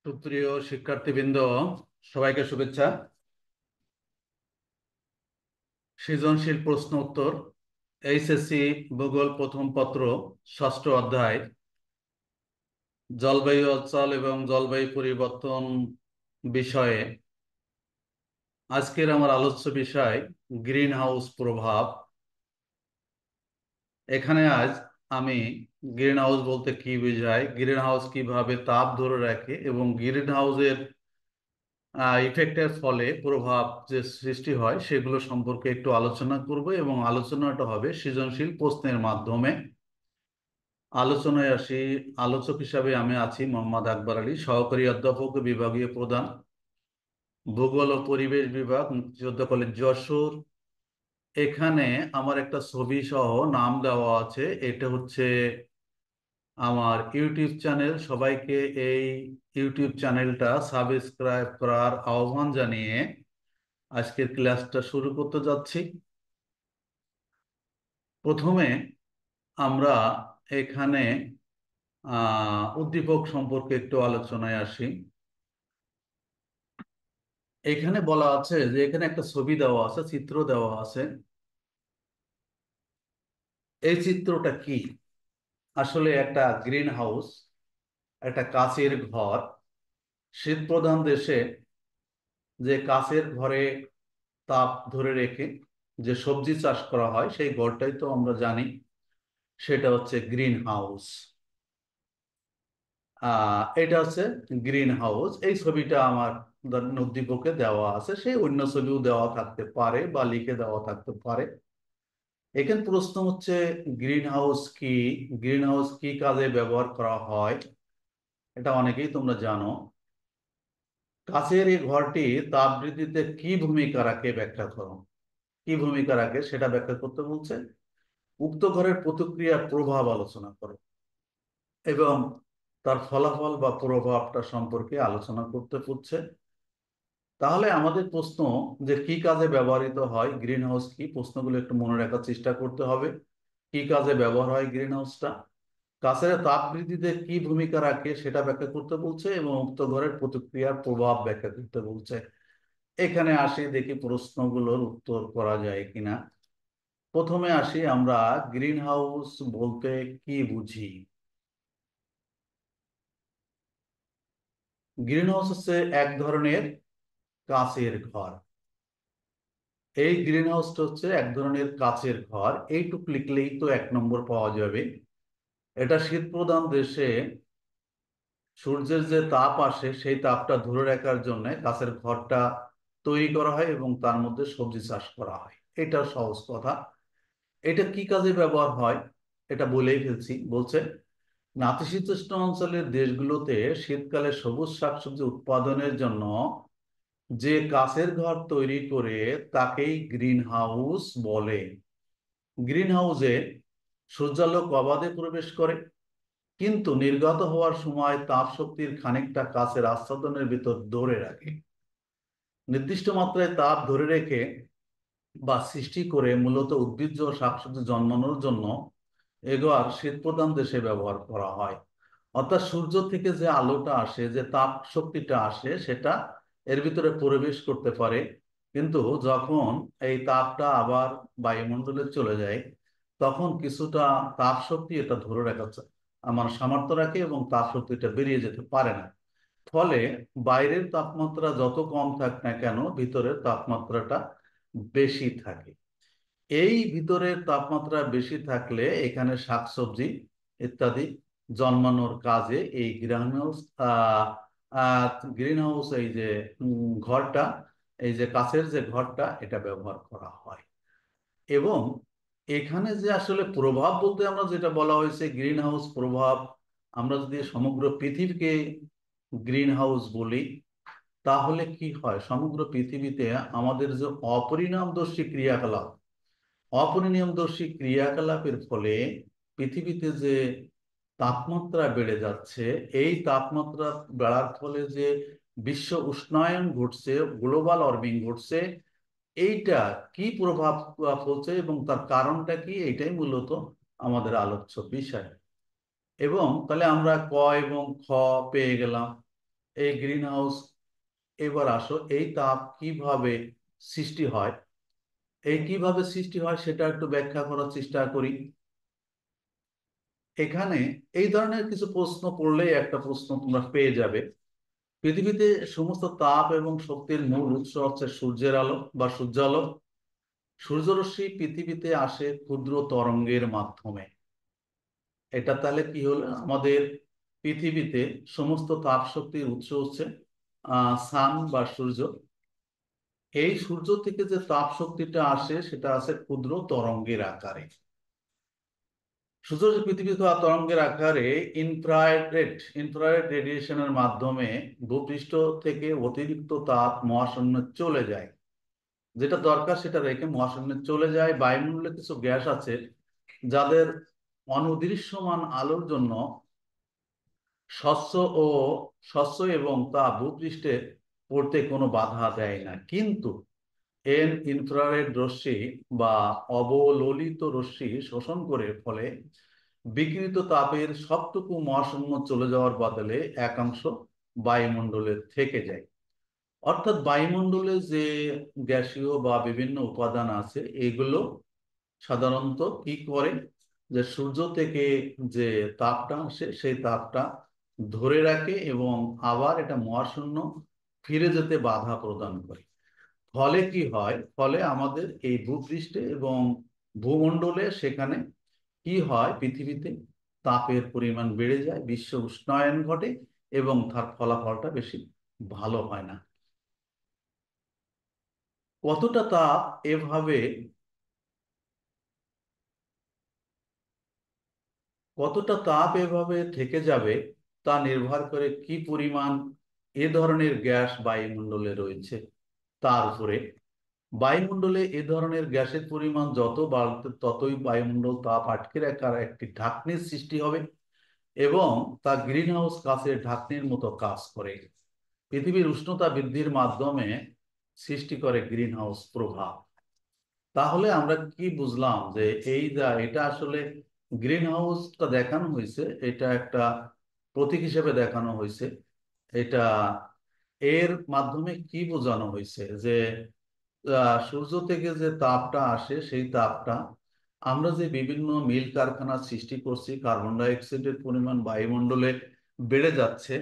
সুপ্রিয় শিক্ষার্থীবৃন্দ, সবাইকে শুভেচ্ছা। সৃজনশীল প্রশ্ন উত্তর, এইচএসসি ভূগোল প্রথম পত্র, ষষ্ঠ অধ্যায়, জলবায়ু অঞ্চল এবং জলবায়ু পরিবর্তন বিষয়ে আজকের আমার আলোচ্য বিষয় গ্রিন হাউস প্রভাব। এখানে আজ আমি গ্রিন হাউস বলতে কি বোঝায়, গ্রিন হাউস কিভাবে তাপ ধরে রাখে এবং গ্রিন হাউসের ইফেক্টের ফলে প্রভাব যে সৃষ্টি হয় সেগুলো সম্পর্কে একটু আলোচনা করব এবং আলোচনাটা হবে সৃজনশীল প্রশ্নের মাধ্যমে। আলোচনায় আসি। আলোচক হিসাবে আমি আছি মোহাম্মদ আকবর আলী, সহকারী অধ্যাপক ও বিভাগীয় প্রধান, ভূগোল ও পরিবেশ বিভাগ, মুক্তিযোদ্ধা কলেজ যশোর। এখানে আমার একটা ছবি সহ নাম দেওয়া আছে, এটা হচ্ছে আমার ইউটিউব চ্যানেল। সবাইকে এই ইউটিউব চ্যানেলটা সাবস্ক্রাইব করার আহ্বান জানিয়ে আজকের ক্লাসটা শুরু করতে যাচ্ছি। প্রথমে আমরা এখানে উদ্দীপক সম্পর্কে একটু আলোচনায় আসি। এখানে বলা আছে যে এখানে একটা ছবি দেওয়া আছে, চিত্র দেওয়া আছে। এই চিত্রটা কি? আসলে একটা গ্রিন হাউস, একটা কাচের ঘর। শীত প্রধান দেশে যে কাচের ঘরে তাপ ধরে রেখে যে সবজি চাষ করা হয় সেই ঘরটাই তো আমরা জানি, সেটা হচ্ছে গ্রিন হাউস। এটা হচ্ছে গ্রিন হাউস। এই ছবিটা আমার উদ্দীপকে দেওয়া আছে, সেই অন্য ছবিও দেওয়া থাকতে পারে বা লিখে দেওয়া থাকতে পারে। এখানে প্রশ্ন হচ্ছে গ্রিন হাউস কি, গ্রিন হাউস কি কাজে ব্যবহার করা হয়, এটা অনেকেই তোমরা জানো। কাচের এই ঘরটি তাপ বৃদ্ধিতে কি ভূমিকা রাখে ব্যাখ্যা করো। কি ভূমিকা রাখে সেটা ব্যাখ্যা করতে বলছে। উক্ত ঘরের প্রতিক্রিয়ার প্রভাব আলোচনা করো এবং তার ফলাফল বা প্রভাবটা সম্পর্কে আলোচনা করতে হচ্ছে। তাহলে আমাদের প্রশ্ন যে কি কাজে ব্যবহৃত হয় গ্রিন হাউস, কি প্রশ্নগুলো একটু মনে রাখার চেষ্টা করতে হবে। কি কাজে ব্যবহার হয় গ্রিন হাউসটা, কাছের তাপ বৃদ্ধিতে কি ভূমিকা রাখে সেটা ব্যাখ্যা করতে বলছে এবং উক্ত ঘরের প্রতিক্রিয়ার প্রভাব ব্যাখ্যা করতে বলছে। এখানে আসি, দেখি প্রশ্নগুলোর উত্তর করা যায় কিনা। প্রথমে আসি, আমরা গ্রিন হাউস বলতে কি বুঝি। গ্রিন হাউস হচ্ছে এক ধরনের কাচের ঘর। এই গ্রিন হাউসটা হচ্ছে এক ধরনের কাচের ঘর, এইটুক লিখলেই তো 1 নম্বর পাওয়া যাবে। এটা শীত প্রধান দেশে সূর্যের যে তাপ আসে সেই তাপটা ধরে রাখার জন্য কাচের ঘরটা তৈরি করা হয় এবং তার মধ্যে সবজি চাষ করা হয়। এটা সহজ কথা। এটা কি কাজে ব্যবহার হয় এটা বলেই ফেলছি। বলছে নাতিশীতোষ্ণ অঞ্চলের দেশগুলোতে শীতকালে সবুজ শাকসবজি উৎপাদনের জন্য যে কাচের ঘর তৈরি করে তাকেই গ্রিন হাউস বলে। গ্রিন হাউসে সূর্যালোক অবাধে প্রবেশ করে, কিন্তু নির্গত হওয়ার সময় তাপ শক্তির খানিকটা কাচের আচ্ছাদনের ভিতর ধরে রাখে। নির্দিষ্ট মাত্রায় তাপ ধরে রেখে বা সৃষ্টি করে মূলত উদ্ভিজ্জ ও শাকসবজি জন্মানোর জন্য এগুলো শীত প্রধান দেশে ব্যবহার করা হয়। অর্থাৎ সূর্য থেকে যে আলোটা আসে, যে তাপ শক্তিটা আসে, সেটা এর ভিতরে প্রবেশ করতে পারে, কিন্তু যখন এই তাপটা আবার বায়ুমণ্ডলে চলে যায় তখন কিছুটা তাপ শক্তি এটা ধরে রাখার আমার সামর্থ্য রাখে এবং তাপ শক্তিটা বেরিয়ে যেতে পারে না। ফলে বাইরের তাপমাত্রা যত কম থাক না কেন ভিতরের তাপমাত্রাটা বেশি থাকে। এই ভিতরের তাপমাত্রা বেশি থাকলে এখানে শাকসবজি ইত্যাদি জন্মানোর কাজে এই গ্রিন হাউস গ্রিন হাউস এই যে ঘরটা, এই যে কাছের যে ঘরটা, এটা ব্যবহার করা হয়। এবং এখানে যে আসলে প্রভাব বলতে আমরা যেটা বলা হয়েছে গ্রিন হাউস প্রভাব, আমরা যদি সমগ্র পৃথিবীকে গ্রিন হাউস বলি তাহলে কি হয়, সমগ্র পৃথিবীতে আমাদের যে অপরিণামদর্শী ক্রিয়াকলাপ, অপরিণামদর্শী ক্রিয়াকলাপের ফলে পৃথিবীতে যে তাপমাত্রা বেড়ে যাচ্ছে, এই তাপমাত্রা বাড়ার ফলে যে বিশ্ব উষ্ণায়ন ঘটছে, গ্লোবাল ওয়ার্মিং ঘটছে, এইটা কি প্রভাব ফেলছে এবং তার কারণটা কি, এইটাই মূলত আমাদের আলোচ্য বিষয়। এবং তাহলে আমরা ক এবং খ পেয়ে গেলাম। এই গ্রিন হাউস, এবার আসো এই তাপ কিভাবে সৃষ্টি হয়, এই কিভাবে সৃষ্টি হয় সেটা একটু ব্যাখ্যা করার চেষ্টা করি। এখানে এই ধরনের কিছু প্রশ্ন পড়লেই একটা প্রশ্ন তোমরা পেয়ে যাবে। পৃথিবীতে সমস্ত তাপ এবং শক্তির মূল উৎস হচ্ছে সূর্যের আলো বা সূর্যালো। সূর্যরশ্মি পৃথিবীতে আসে ক্ষুদ্র তরঙ্গের মাধ্যমে। এটা তাহলে কি হলো, আমাদের পৃথিবীতে সমস্ত তাপ শক্তির উৎস হচ্ছে সান বা সূর্য। এই সূর্য থেকে যে তাপ শক্তিটা আসে সেটা আছে ক্ষুদ্র তরঙ্গের আকারে। সূর্য যে পৃথিবীতে তরঙ্গের আকারে ইনফ্রারেড রেডিয়েশনের মাধ্যমে ভূপৃষ্ঠ থেকে অতিরিক্ত তাপ মহাশূন্যে চলে যায়। যেটা দরকার সেটা রেখে মহাশূন্যে চলে যায়। বায়ুমণ্ডলে কিছু গ্যাস আছে যাদের অনুদৃশ্যমান আলোর জন্য স্বচ্ছ ও স্বচ্ছ এবং তা ভূপৃষ্ঠে পড়তে কোনো বাধা দেয় না। কিন্তু ইনফ্রারেড রশ্মি বা অবলোলিত রশ্মি শোষণ করে ফলে বিকিরিত তাপের সবটুকু মহাশূন্য চলে যাওয়ার বদলে একাংশ বায়ুমণ্ডলে থেকে যায়। অর্থাৎ বায়ুমণ্ডলে যে গ্যাসীয় বা বিভিন্ন উপাদান আছে এগুলো সাধারণত কি করে, যে সূর্য থেকে যে তাপটা আসে সেই তাপটা ধরে রাখে এবং আবার এটা মহাশূন্য ফিরে যেতে বাধা প্রদান করে। ফলে কি হয়, ফলে আমাদের এই ভূপৃষ্ঠে এবং ভূমণ্ডলে সেখানে কি হয়, পৃথিবীতে তাপের পরিমাণ বেড়ে যায়, বিশ্ব উষ্ণায়ন ঘটে এবং তার ফলাফলটা বেশি ভালো হয় না। কতটা তাপ এভাবে কতটা তাপ এভাবে থেকে যাবে তা নির্ভর করে কি পরিমাণ এ ধরনের গ্যাস বায়ুমণ্ডলে রয়েছে তার উপরে। বায়ুমণ্ডলে এ ধরনের গ্যাসের পরিমাণ যত বাড়বে ততই বায়ুমণ্ডল তাপ আটকে রাখার একটি ঢাকনির সৃষ্টি হবে এবং তা গ্রিন হাউস গাছের ঢাকনির মতো কাজ করে। পৃথিবীর উষ্ণতা বৃদ্ধির মাধ্যমে সৃষ্টি করে গ্রিন হাউস প্রভাব। তাহলে আমরা কি বুঝলাম, যে এই যা এটা আসলে গ্রিন হাউসটা দেখানো হয়েছে, এটা একটা প্রতীক হিসেবে দেখানো হয়েছে। এটা এর মাধ্যমে কি বোঝানো হয়েছে, যে সূর্য থেকে যে তাপটা আসে সেই তাপটা আমরা যে বিভিন্ন মিল কারখানা সৃষ্টি করছি, কার্বন ডাই অক্সাইডের পরিমাণ বায়ুমণ্ডলে বেড়ে যাচ্ছে।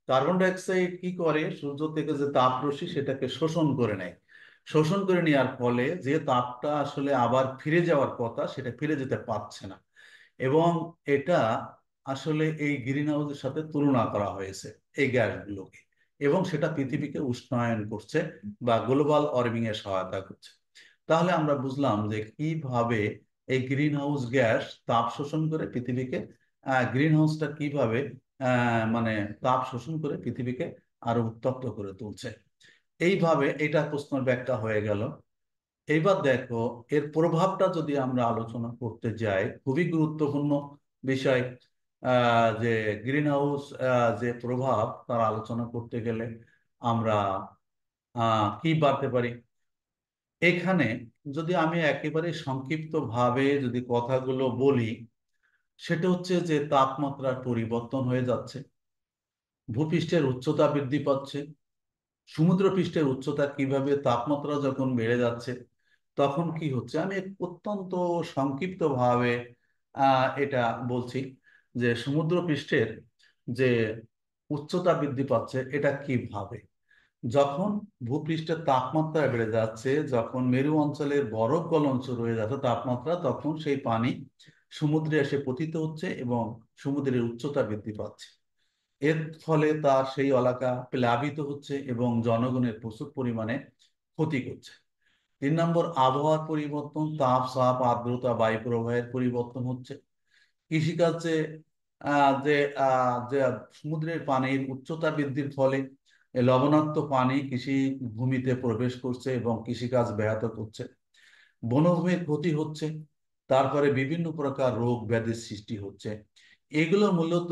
কার্বন ডাই অক্সাইড কি করে, সূর্য থেকে যে তাপ রশ্মি সেটাকে শোষণ করে নেয়। শোষণ করে নেওয়ার ফলে যে তাপটা আসলে আবার ফিরে যাওয়ার কথা সেটা ফিরে যেতে পারছে না। এবং এটা আসলে এই গ্রিন হাউসের সাথে তুলনা করা হয়েছে এই গ্যাসগুলোকে, এবং সেটা পৃথিবীকে উষ্ণায়ন করছে বা গ্লোবাল ওয়ার্মিং এর সহায়তা করছে। তাহলে আমরা বুঝলাম যে কিভাবে এই গ্রিন হাউস গ্যাস তাপ শোষণ করে পৃথিবীকে, গ্রিন হাউসটা কিভাবে মানে তাপ শোষণ করে পৃথিবীকে আরো উত্তপ্ত করে তুলছে। এইভাবে এটা প্রশ্নের ব্যাখ্যা হয়ে গেল। এইবার দেখো এর প্রভাবটা যদি আমরা আলোচনা করতে যাই, খুবই গুরুত্বপূর্ণ বিষয়। যে গ্রিন হাউস যে প্রভাব তার আলোচনা করতে গেলে আমরা কি বাড়তে পারি এখানে, যদি আমি একেবারে সংক্ষিপ্ত ভাবে যদি কথাগুলো বলি, সেটা হচ্ছে যে তাপমাত্রার পরিবর্তন হয়ে যাচ্ছে, ভূপৃষ্ঠের উচ্চতা বৃদ্ধি পাচ্ছে। সমুদ্র পৃষ্ঠের উচ্চতা কিভাবে, তাপমাত্রা যখন বেড়ে যাচ্ছে তখন কি হচ্ছে, আমি অত্যন্ত সংক্ষিপ্ত ভাবে এটা বলছি, যে সমুদ্র পৃষ্ঠের যে উচ্চতা বৃদ্ধি পাচ্ছে এটা কিভাবে, যখন ভূপৃষ্ঠের তাপমাত্রা বেড়ে যাচ্ছে, যখন মেরু অঞ্চলের বরফ গলন শুরু হয়ে যাচ্ছে তাপমাত্রা, তখন সেই পানি সমুদ্রে এসে পতিত হচ্ছে এবং সমুদ্রের উচ্চতা বৃদ্ধি পাচ্ছে। এর ফলে তার সেই এলাকা প্লাবিত হচ্ছে এবং জনগণের প্রচুর পরিমাণে ক্ষতি করছে। 3 নম্বর, আবহাওয়ার পরিবর্তন, তাপ চাপ আর্দ্রতা বায়ু প্রবাহের পরিবর্তন হচ্ছে। কৃষিকাজে যে সমুদ্রের পানির উচ্চতা বৃদ্ধির ফলে লবণাক্ত পানি কৃষি ভূমিতে প্রবেশ করছে এবং কৃষিকাজ ব্যাহত করছে। বনভূমির ক্ষতি হচ্ছে। তারপরে বিভিন্ন প্রকার রোগ ব্যাধির সৃষ্টি হচ্ছে। এগুলো মূলত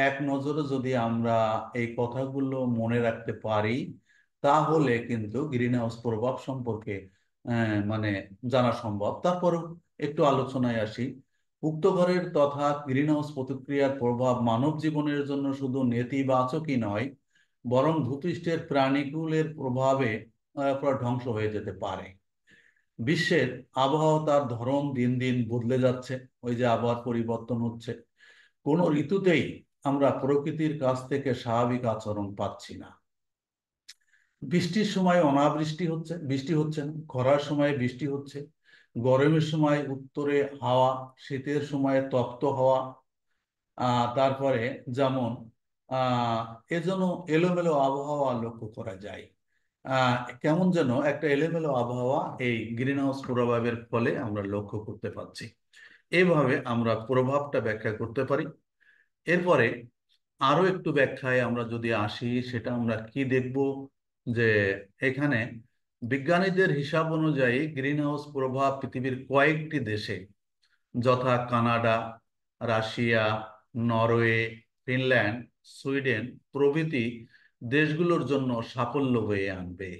এক নজরে যদি আমরা এই কথাগুলো মনে রাখতে পারি তাহলে কিন্তু গ্রিন হাউস প্রভাব সম্পর্কে মানে জানা সম্ভব। তারপরেও একটু আলোচনায় আসি। উক্ত ঘরের তথা গ্রিন হাউস প্রতিক্রিয়ার প্রভাব মানব জীবনের জন্য শুধু নেতিবাচকই নয়, বরং ভূপৃষ্ঠের প্রাণীকুলের প্রভাবে পুরো ধ্বংস হয়ে যেতে পারে। বিশ্বের আবহাওয়া তার ধরন দিন দিন বদলে যাচ্ছে। ওই যে আবহাওয়ার পরিবর্তন হচ্ছে, কোনো ঋতুতেই আমরা প্রকৃতির কাছ থেকে স্বাভাবিক আচরণ পাচ্ছি না। বৃষ্টির সময় অনাবৃষ্টি হচ্ছে, বৃষ্টি হচ্ছে না, খরার সময় বৃষ্টি হচ্ছে, গরমের সময় উত্তরে হাওয়া, শীতের সময় তপ্ত হাওয়া। তারপরে যেমন আহ এজন্য এলোমেলো আবহাওয়া লক্ষ্য করা যায়। কেমন যেন একটা এলোমেলো আবহাওয়া এই গ্রিন হাউস প্রভাবের ফলে আমরা লক্ষ্য করতে পারছি। এইভাবে আমরা প্রভাবটা ব্যাখ্যা করতে পারি। এরপরে আরো একটু ব্যাখ্যায় আমরা যদি আসি, সেটা আমরা কি দেখব, যে এখানে বিজ্ঞানীদের হিসাব অনুযায়ী গ্রিন হাউস প্রভাব পৃথিবীর কয়েকটি দেশে, যথা Canada, Russia, Norway, Finland, Sweden প্রভৃতি দেশগুলোর জন্য সাফল্য বয়ে আনবে।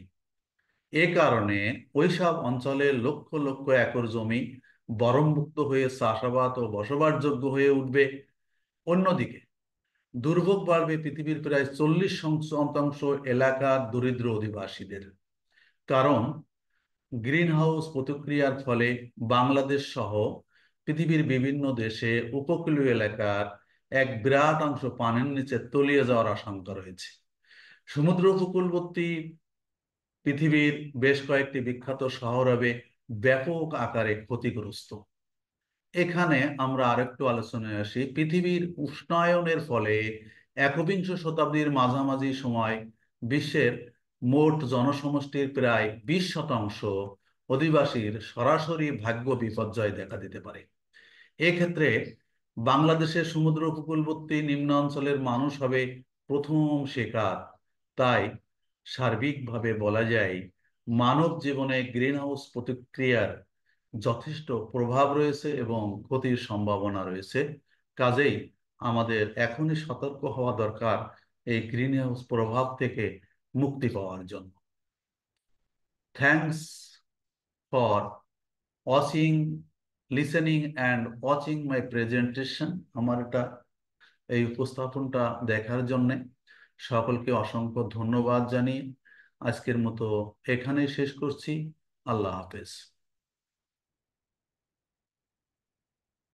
এ কারণে ওইসব অঞ্চলের লক্ষ লক্ষ একর জমি বরমুক্ত হয়ে চাষাবাদ ও বসবাসযোগ্য হয়ে উঠবে। অন্যদিকে দুর্ভোগ বাড়বে পৃথিবীর প্রায় 40% এলাকার দরিদ্র অধিবাসীদের। কারণ গ্রিন হাউস প্রতিক্রিয়ার ফলে বাংলাদেশ সহ পৃথিবীর বিভিন্ন দেশে উপকূলীয় এলাকার এক বিরাট অংশ পানির নিচে তলিয়ে যাওয়ার আশঙ্কা রয়েছে। সমুদ্র উপকূলবর্তী পৃথিবীর বেশ কয়েকটি বিখ্যাত শহর হবে ব্যাপক আকারে ক্ষতিগ্রস্ত। এখানে আমরা আরেকটু আলোচনায় আসি। পৃথিবীর উষ্ণায়নের ফলে একবিংশ শতাব্দীর মাঝামাঝি সময় বিশ্বের মোট জনসমষ্টির প্রায় 20% অধিবাসীর সরাসরি ভাগ্য বিপর্যয় দেখা দিতে পারে। এক্ষেত্রে বাংলাদেশের সমুদ্র উপকূলবর্তী নিম্ন অঞ্চলের মানুষ হবে প্রথম শিকার। তাই সার্বিকভাবে বলা যায় মানব জীবনে গ্রিনহাউস প্রতিক্রিয়ার যথেষ্ট প্রভাব রয়েছে এবং ক্ষতির সম্ভাবনা রয়েছে। কাজেই আমাদের এখনই সতর্ক হওয়া দরকার এই গ্রিনহাউস প্রভাব থেকে মুক্তি পাওয়ার জন্য। Thanks for watching, listening and watching my presentation. আমার এটা এই উপস্থাপনটা দেখার জন্যে সকলকে অসংখ্য ধন্যবাদ জানিয়ে আজকের মতো এখানেই শেষ করছি। আল্লাহ হাফেজ।